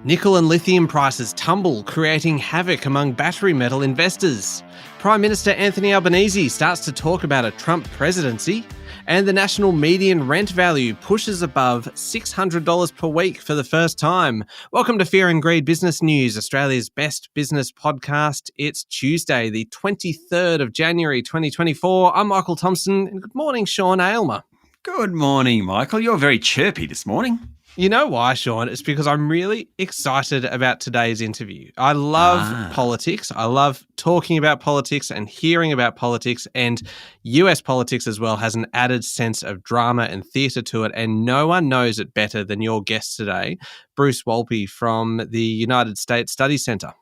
Nickel and lithium prices tumble, creating havoc among battery metal investors. Prime Minister Anthony Albanese starts to talk about a Trump presidency. And the national median rent value pushes above $600 per week for the first time. Welcome to Fear and Greed Business News, Australia's best business podcast. It's Tuesday, the 23rd of January, 2024. I'm Michael Thompson, and good morning, Sean Aylmer. Good morning, Michael. You're very chirpy this morning. You know why, Sean? It's because I'm really excited about today's interview. I love politics. I love talking about politics and hearing about politics, and US politics as well has an added sense of drama and theatre to it, and no one knows it better than your guest today, Bruce Wolpe from the United States Study Centre.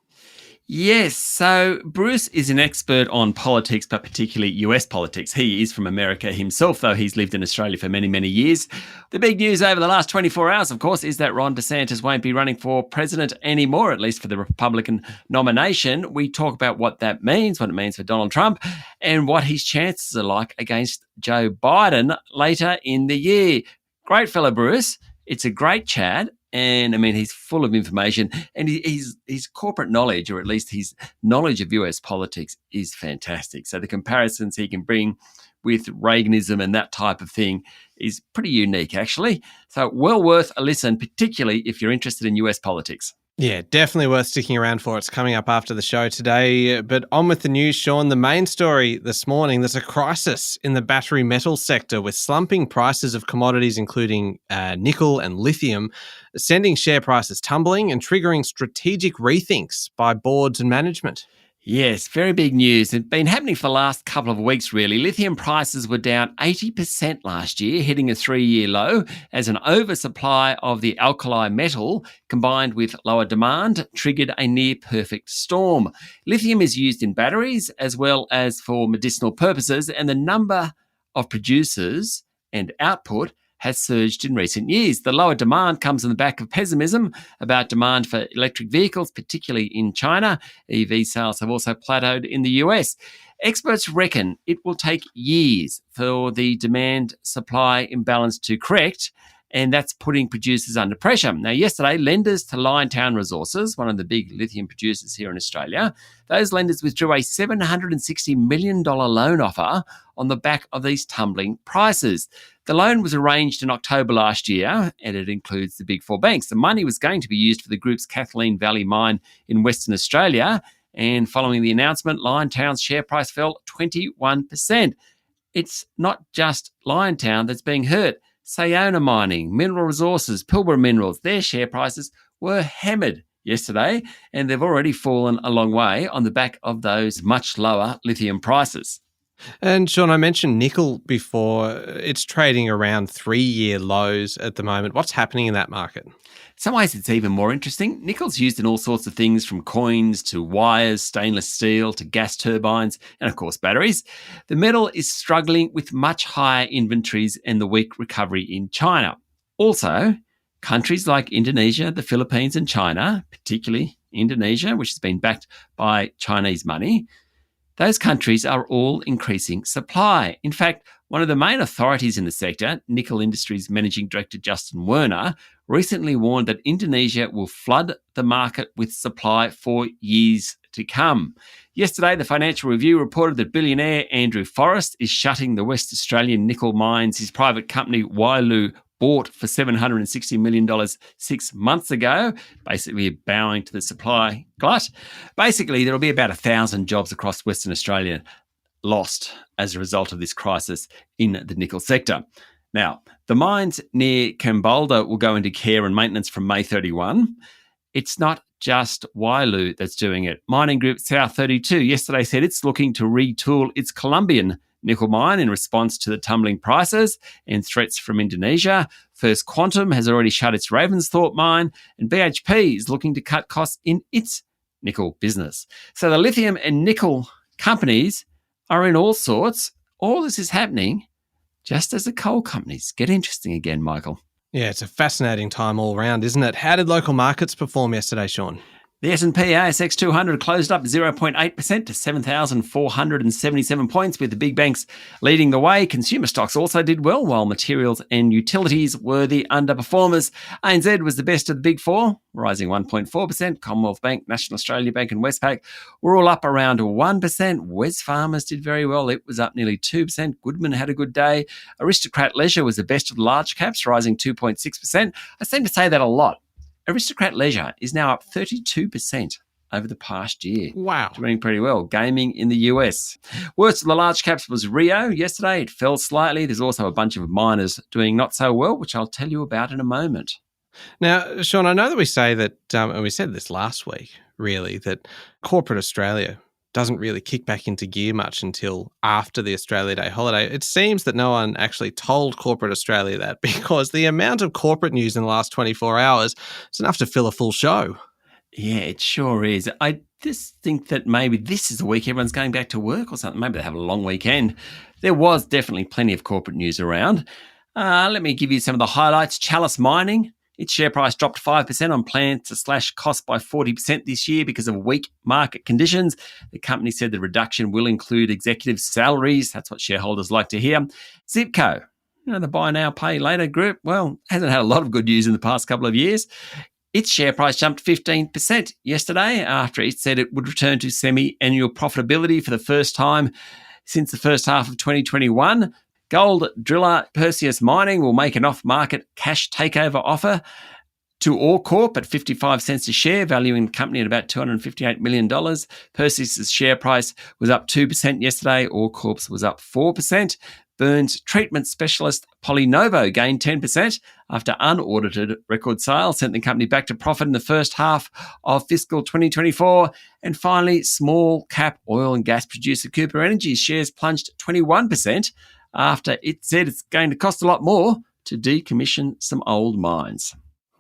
Yes, so Bruce is an expert on politics, but particularly US politics. He is from America himself, though he's lived in Australia for many, many years. The big news over the last 24 hours, of course, is that Ron DeSantis won't be running for president anymore, at least for the Republican nomination. We talk about what that means, what it means for Donald Trump, and what his chances are like against Joe Biden later in the year. Great fella, Bruce. It's a great chat. And I mean, he's full of information, and his corporate knowledge, or at least his knowledge of US politics, is fantastic. So the comparisons he can bring with Reaganism and that type of thing is pretty unique, actually. So well worth a listen, particularly if you're interested in US politics. Yeah, definitely worth sticking around for. It's coming up after the show today. But on with the news, Sean. The main story this morning, there's a crisis in the battery metal sector with slumping prices of commodities, including nickel and lithium, sending share prices tumbling and triggering strategic rethinks by boards and management. Yes, very big news. It's been happening for the last couple of weeks, really. Lithium prices were down 80% last year, hitting a 3-year low as an oversupply of the alkali metal combined with lower demand triggered a near-perfect storm. Lithium is used in batteries as well as for medicinal purposes, and the number of producers and output has surged in recent years. The lower demand comes on the back of pessimism about demand for electric vehicles, particularly in China. EV sales have also plateaued in the US. Experts reckon it will take years for the demand-supply imbalance to correct, and that's putting producers under pressure. Now, yesterday, lenders to Liontown Resources, one of the big lithium producers here in Australia, those lenders withdrew a $760 million loan offer on the back of these tumbling prices. The loan was arranged in October last year, and it includes the big four banks. The money was going to be used for the group's Kathleen Valley mine in Western Australia, and following the announcement, Liontown's share price fell 21%. It's not just Liontown that's being hurt. Sayona Mining, Mineral Resources, Pilbara Minerals, their share prices were hammered yesterday, and they've already fallen a long way on the back of those much lower lithium prices. And Sean, I mentioned nickel before. It's trading around 3-year lows at the moment. What's happening in that market? In some ways, it's even more interesting. Nickel's used in all sorts of things, from coins to wires, stainless steel to gas turbines, and of course, batteries. The metal is struggling with much higher inventories and the weak recovery in China. Also, countries like Indonesia, the Philippines, and China, particularly Indonesia, which has been backed by Chinese money, those countries are all increasing supply. In fact, one of the main authorities in the sector, Nickel Industries Managing Director Justin Werner, recently warned that Indonesia will flood the market with supply for years to come. Yesterday, the Financial Review reported that billionaire Andrew Forrest is shutting the West Australian nickel mines his private company Wyloo bought for $760 million 6 months ago, basically bowing to the supply glut. Basically, there will be about 1,000 jobs across Western Australia lost as a result of this crisis in the nickel sector. Now, the mines near Kambalda will go into care and maintenance from May 31. It's not just Wyloo that's doing it. Mining group South32 yesterday said it's looking to retool its Colombian nickel mine in response to the tumbling prices and threats from Indonesia. First Quantum has already shut its Ravensthorpe mine, and BHP is looking to cut costs in its nickel business. So the lithium and nickel companies are in all sorts. All this is happening just as the coal companies get interesting again, Michael. Yeah, it's a fascinating time all round, isn't it? How did local markets perform yesterday, Sean? The S&P ASX 200 closed up 0.8% to 7,477 points, with the big banks leading the way. Consumer stocks also did well, while materials and utilities were the underperformers. ANZ was the best of the big four, rising 1.4%. Commonwealth Bank, National Australia Bank and Westpac were all up around 1%. Wesfarmers did very well. It was up nearly 2%. Goodman had a good day. Aristocrat Leisure was the best of the large caps, rising 2.6%. I seem to say that a lot. Aristocrat Leisure is now up 32% over the past year. Wow. Doing pretty well. Gaming in the US. Worst of the large caps was Rio yesterday. It fell slightly. There's also a bunch of miners doing not so well, which I'll tell you about in a moment. Now, Sean, I know that we say that, and we said this last week, really, that corporate Australia doesn't really kick back into gear much until after the Australia Day holiday. It seems that no one actually told corporate Australia that, because the amount of corporate news in the last 24 hours is enough to fill a full show. Yeah, it sure is. I just think that maybe this is the week everyone's going back to work or something. Maybe they have a long weekend. There was definitely plenty of corporate news around. Let me give you some of the highlights. Chalice Mining. Its share price dropped 5% on plans to slash costs by 40% this year because of weak market conditions. The company said the reduction will include executive salaries. That's what shareholders like to hear. Zipco, the buy now, pay later group, well, hasn't had a lot of good news in the past couple of years. Its share price jumped 15% yesterday after it said it would return to semi-annual profitability for the first time since the first half of 2021. Gold driller Perseus Mining will make an off-market cash takeover offer to OreCorp at 55 cents a share, valuing the company at about $258 million. Perseus' share price was up 2% yesterday. OreCorp's was up 4%. Burns treatment specialist Polynovo gained 10% after unaudited record sales sent the company back to profit in the first half of fiscal 2024. And finally, small cap oil and gas producer Cooper Energy's shares plunged 21% after it said it's going to cost a lot more to decommission some old mines.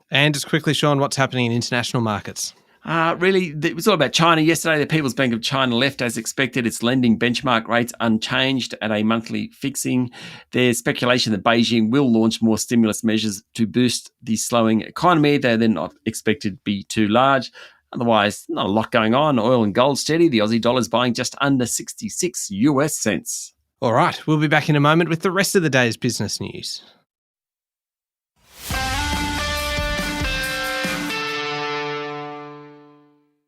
And just quickly, Sean, what's happening in international markets? Really, it was all about China yesterday. The People's Bank of China left as expected its lending benchmark rates unchanged at a monthly fixing. There's speculation that Beijing will launch more stimulus measures to boost the slowing economy. They're not expected to be too large. Otherwise, not a lot going on. Oil and gold steady. The Aussie dollar's buying just under 66 US cents. All right, we'll be back in a moment with the rest of the day's business news.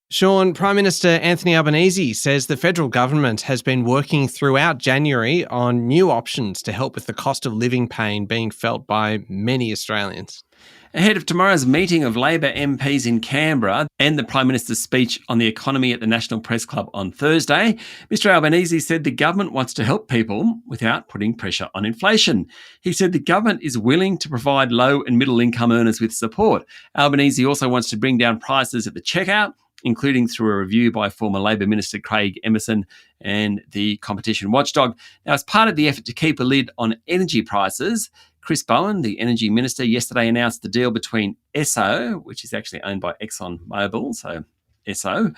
Sean, Prime Minister Anthony Albanese says the federal government has been working throughout January on new options to help with the cost of living pain being felt by many Australians. Ahead of tomorrow's meeting of Labor MPs in Canberra and the Prime Minister's speech on the economy at the National Press Club on Thursday, Mr Albanese said the government wants to help people without putting pressure on inflation. He said the government is willing to provide low and middle income earners with support. Albanese also wants to bring down prices at the checkout, including through a review by former Labor Minister Craig Emerson and the competition watchdog. Now, as part of the effort to keep a lid on energy prices, Chris Bowen, the Energy Minister, yesterday announced the deal between Esso, which is actually owned by ExxonMobil, so Esso.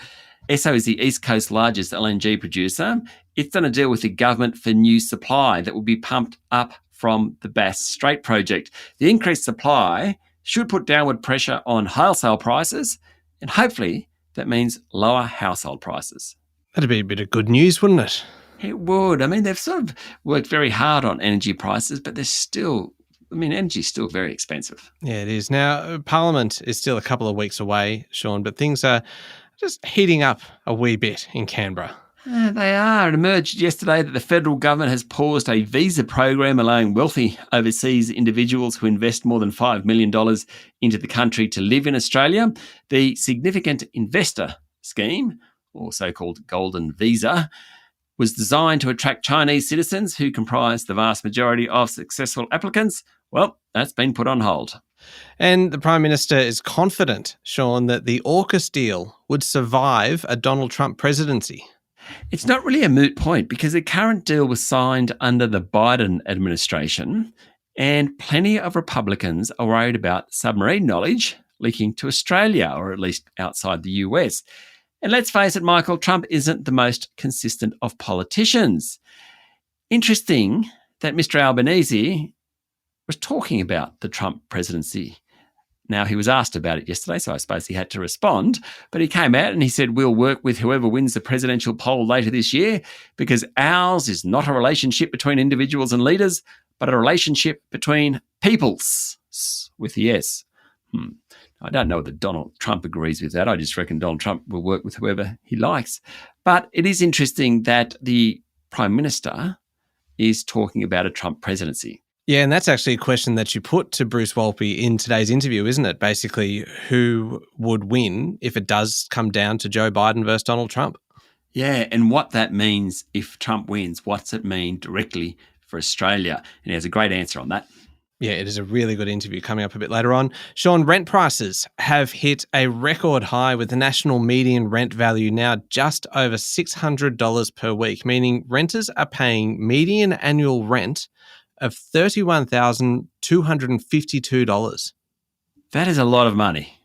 Esso is the East Coast's largest LNG producer. It's done a deal with the government for new supply that will be pumped up from the Bass Strait project. The increased supply should put downward pressure on wholesale prices, and hopefully that means lower household prices. That'd be a bit of good news, wouldn't it? It would. I mean, they've sort of worked very hard on energy prices, but energy's still very expensive. Yeah, it is. Now, Parliament is still a couple of weeks away, Sean, but things are just heating up a wee bit in Canberra. They are. It emerged yesterday that the federal government has paused a visa program allowing wealthy overseas individuals who invest more than $5 million into the country to live in Australia. The Significant Investor Scheme, or so-called Golden Visa, was designed to attract Chinese citizens who comprise the vast majority of successful applicants. Well, that's been put on hold. And the Prime Minister is confident, Sean, that the AUKUS deal would survive a Donald Trump presidency. It's not really a moot point because the current deal was signed under the Biden administration, and plenty of Republicans are worried about submarine knowledge leaking to Australia, or at least outside the US. And let's face it, Michael, Trump isn't the most consistent of politicians. Interesting that Mr Albanese was talking about the Trump presidency Now, he was asked about it yesterday, so I suppose he had to respond. But he came out and he said, we'll work with whoever wins the presidential poll later this year because ours is not a relationship between individuals and leaders, but a relationship between peoples, with the S. I don't know whether Donald Trump agrees with that. I just reckon Donald Trump will work with whoever he likes. But it is interesting that the Prime Minister is talking about a Trump presidency. Yeah, and that's actually a question that you put to Bruce Wolpe in today's interview, isn't it? Basically, who would win if it does come down to Joe Biden versus Donald Trump? Yeah, and what that means if Trump wins, what's it mean directly for Australia? And he has a great answer on that. Yeah, it is a really good interview coming up a bit later on. Sean, rent prices have hit a record high with the national median rent value now just over $600 per week, meaning renters are paying median annual rent of $31,252. That is a lot of money.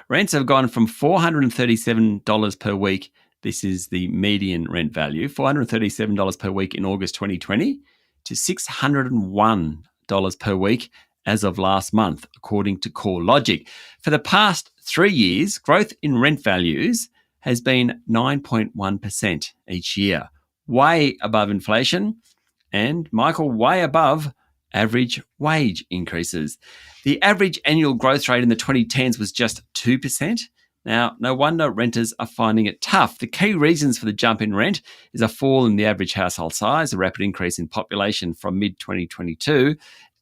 Rents have gone from $437 per week. This is the median rent value, $437 per week in August 2020 to $601 per week as of last month, according to CoreLogic. For the past 3 years, growth in rent values has been 9.1% each year, way above inflation, and, Michael, way above average wage increases. The average annual growth rate in the 2010s was just 2%. Now, no wonder renters are finding it tough. The key reasons for the jump in rent is a fall in the average household size, a rapid increase in population from mid-2022,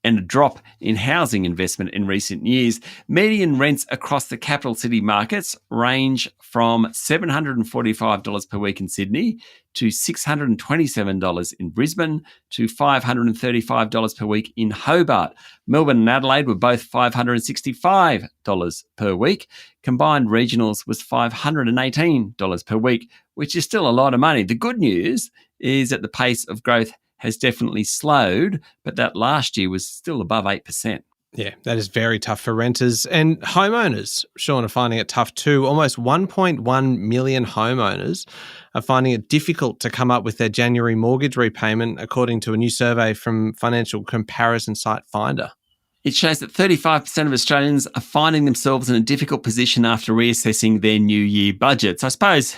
and a drop in housing investment in recent years. Median rents across the capital city markets range from $745 per week in Sydney to $627 in Brisbane to $535 per week in Hobart. Melbourne and Adelaide were both $565 per week. Combined regionals was $518 per week, which is still a lot of money. The good news is that the pace of growth has definitely slowed, but that last year was still above 8%. Yeah, that is very tough for renters. And homeowners, Sean, are finding it tough too. Almost 1.1 million homeowners are finding it difficult to come up with their January mortgage repayment, according to a new survey from financial comparison site Finder. It shows that 35% of Australians are finding themselves in a difficult position after reassessing their new year budgets. I suppose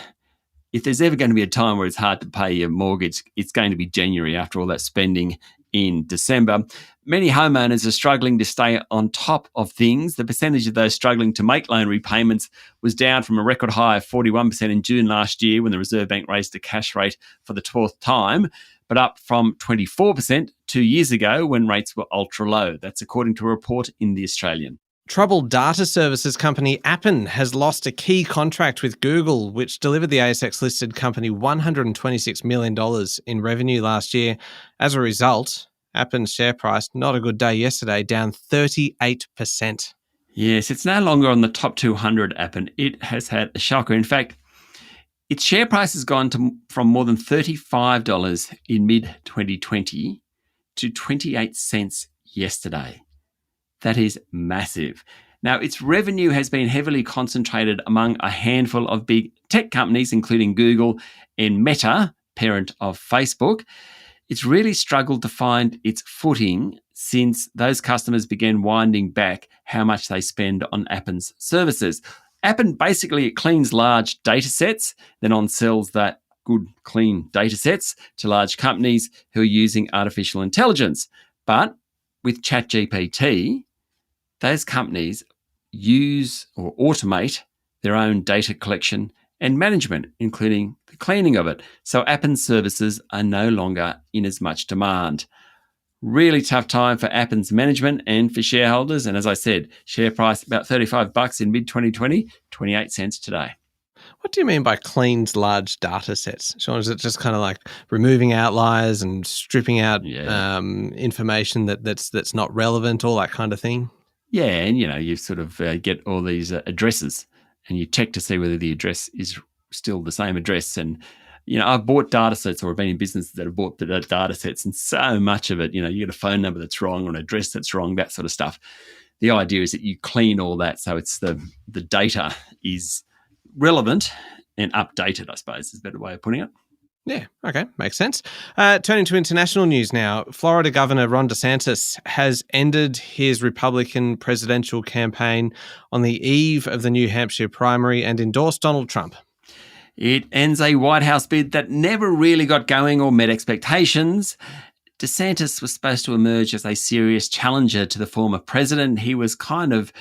if there's ever going to be a time where it's hard to pay your mortgage, it's going to be January after all that spending in December. Many homeowners are struggling to stay on top of things. The percentage of those struggling to make loan repayments was down from a record high of 41% in June last year when the Reserve Bank raised the cash rate for the 12th time, but up from 24% 2 years ago when rates were ultra low. That's according to a report in The Australian. Troubled data services company Appen has lost a key contract with Google, which delivered the ASX-listed company $126 million in revenue last year. As a result, Appen's share price, not a good day yesterday, down 38%. Yes, it's no longer on the top 200, Appen. It has had a shocker. In fact, its share price has gone from more than $35 in mid-2020 to 28 cents yesterday. That is massive. Now, its revenue has been heavily concentrated among a handful of big tech companies, including Google and Meta, parent of Facebook. It's really struggled to find its footing since those customers began winding back how much they spend on Appen's services. Appen basically cleans large data sets, then on-sells that good, clean data sets to large companies who are using artificial intelligence. But with ChatGPT, those companies use or automate their own data collection and management, including the cleaning of it. So Appen's services are no longer in as much demand. Really tough time for Appen's management and for shareholders. And as I said, share price about $35 in mid-2020, 28 cents today. What do you mean by cleans large data sets, Sean? Is it just kind of like removing outliers and stripping out information that's not relevant, all that kind of thing? Yeah, and you sort of get all these addresses and you check to see whether the address is still the same address. And, I've bought data sets or I've been in businesses that have bought the data sets, and so much of it, you get a phone number that's wrong or an address that's wrong, that sort of stuff. The idea is that you clean all that so it's the data is relevant and updated, I suppose is a better way of putting it. Yeah, okay, makes sense. Turning to international news now, Florida Governor Ron DeSantis has ended his Republican presidential campaign on the eve of the New Hampshire primary and endorsed Donald Trump. It ends a White House bid that never really got going or met expectations. DeSantis was supposed to emerge as a serious challenger to the former president. He was kind of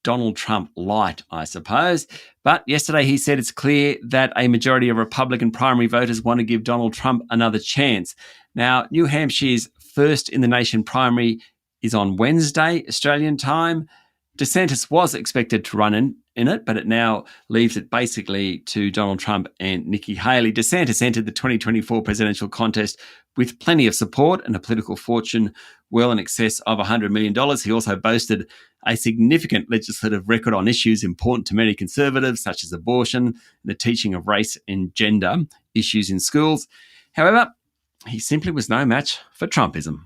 Donald Trump light, I suppose. But yesterday he said it's clear that a majority of Republican primary voters want to give Donald Trump another chance. Now, New Hampshire's first in the nation primary is on Wednesday, Australian time. DeSantis was expected to run in it, but it now leaves it basically to Donald Trump and Nikki Haley. DeSantis entered the 2024 presidential contest with plenty of support and a political fortune well in excess of $100 million. He also boasted a significant legislative record on issues important to many conservatives, such as abortion and the teaching of race and gender issues in schools. However, he simply was no match for Trumpism.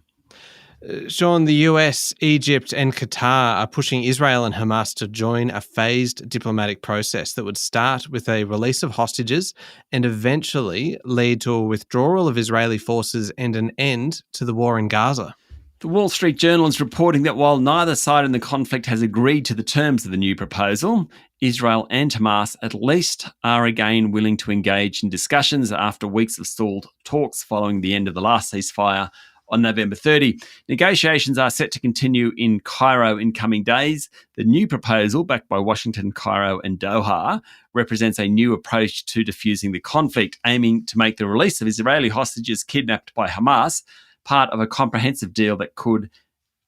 Sean, the US, Egypt and Qatar are pushing Israel and Hamas to join a phased diplomatic process that would start with a release of hostages and eventually lead to a withdrawal of Israeli forces and an end to the war in Gaza. The Wall Street Journal is reporting that while neither side in the conflict has agreed to the terms of the new proposal, Israel and Hamas at least are again willing to engage in discussions after weeks of stalled talks following the end of the last ceasefire on November 30. Negotiations are set to continue in Cairo in coming days. The new proposal, backed by Washington, Cairo and Doha, represents a new approach to diffusing the conflict, aiming to make the release of Israeli hostages kidnapped by Hamas part of a comprehensive deal that could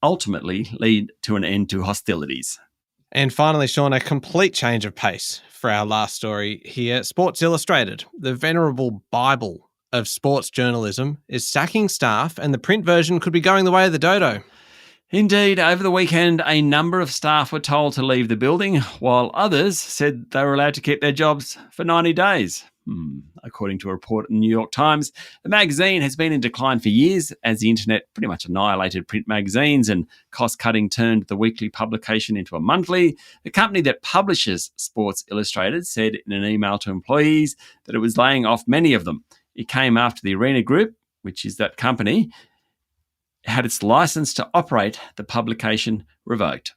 ultimately lead to an end to hostilities. And finally, Sean, a complete change of pace for our last story here. Sports Illustrated, the venerable Bible of sports journalism, is sacking staff and the print version could be going the way of the dodo. Indeed, over the weekend, a number of staff were told to leave the building, while others said they were allowed to keep their jobs for 90 days. According to a report in the New York Times, the magazine has been in decline for years as the internet pretty much annihilated print magazines and cost-cutting turned the weekly publication into a monthly. The company that publishes Sports Illustrated said in an email to employees that it was laying off many of them. It came after the Arena Group, which is that company, had its license to operate the publication revoked.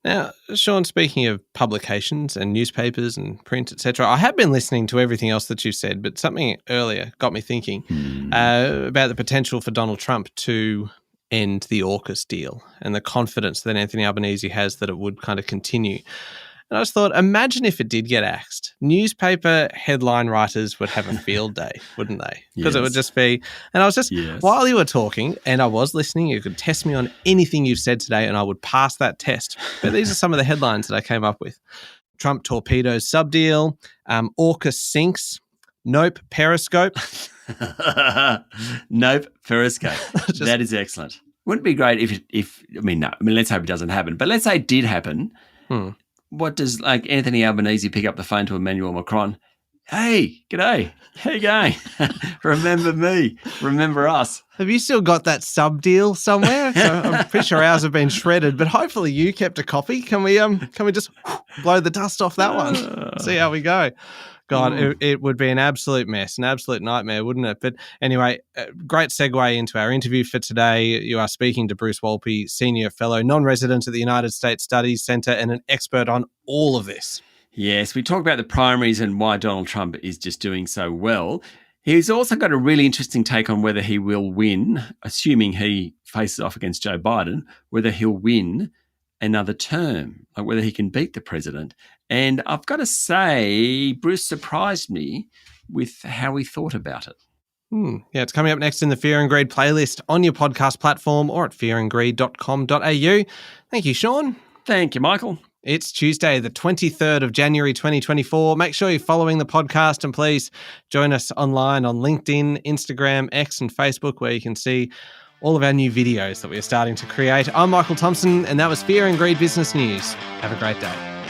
Now, Sean, speaking of publications and newspapers and print, etc., I have been listening to everything else that you said, but something earlier got me thinking about the potential for Donald Trump to end the AUKUS deal and the confidence that Anthony Albanese has that it would kind of continue. And I just thought, imagine if it did get axed. Newspaper headline writers would have a field day, wouldn't they? Because It would just be, and I was just, while you were talking and I was listening, you could test me on anything you've said today and I would pass that test. But these are some of the headlines that I came up with. Trump torpedoes subdeal, AUKUS sinks, nope, Periscope. Nope, Periscope. That is excellent. Wouldn't it be great if let's hope it doesn't happen, but let's say it did happen. What does Anthony Albanese pick up the phone to Emmanuel Macron? Hey, g'day. How you going? Remember me. Remember us. Have you still got that sub deal somewhere? So I'm pretty sure ours have been shredded, but hopefully you kept a copy. Can we just blow the dust off that one? See how we go. God, it would be an absolute mess, an absolute nightmare, wouldn't it? But anyway, great segue into our interview for today. You are speaking to Bruce Wolpe, Senior Fellow, non-resident at the United States Studies Centre and an expert on all of this. Yes, we talk about the primaries and why Donald Trump is just doing so well. He's also got a really interesting take on whether he will win, assuming he faces off against Joe Biden, whether he'll win another term, like whether he can beat the president. And I've got to say, Bruce surprised me with how he thought about it. Yeah, it's coming up next in the Fear and Greed playlist on your podcast platform or at fearandgreed.com.au. Thank you, Sean. Thank you, Michael. It's Tuesday, the 23rd of January, 2024. Make sure you're following the podcast and please join us online on LinkedIn, Instagram, X and Facebook where you can see all of our new videos that we're starting to create. I'm Michael Thompson and that was Fear and Greed Business News. Have a great day.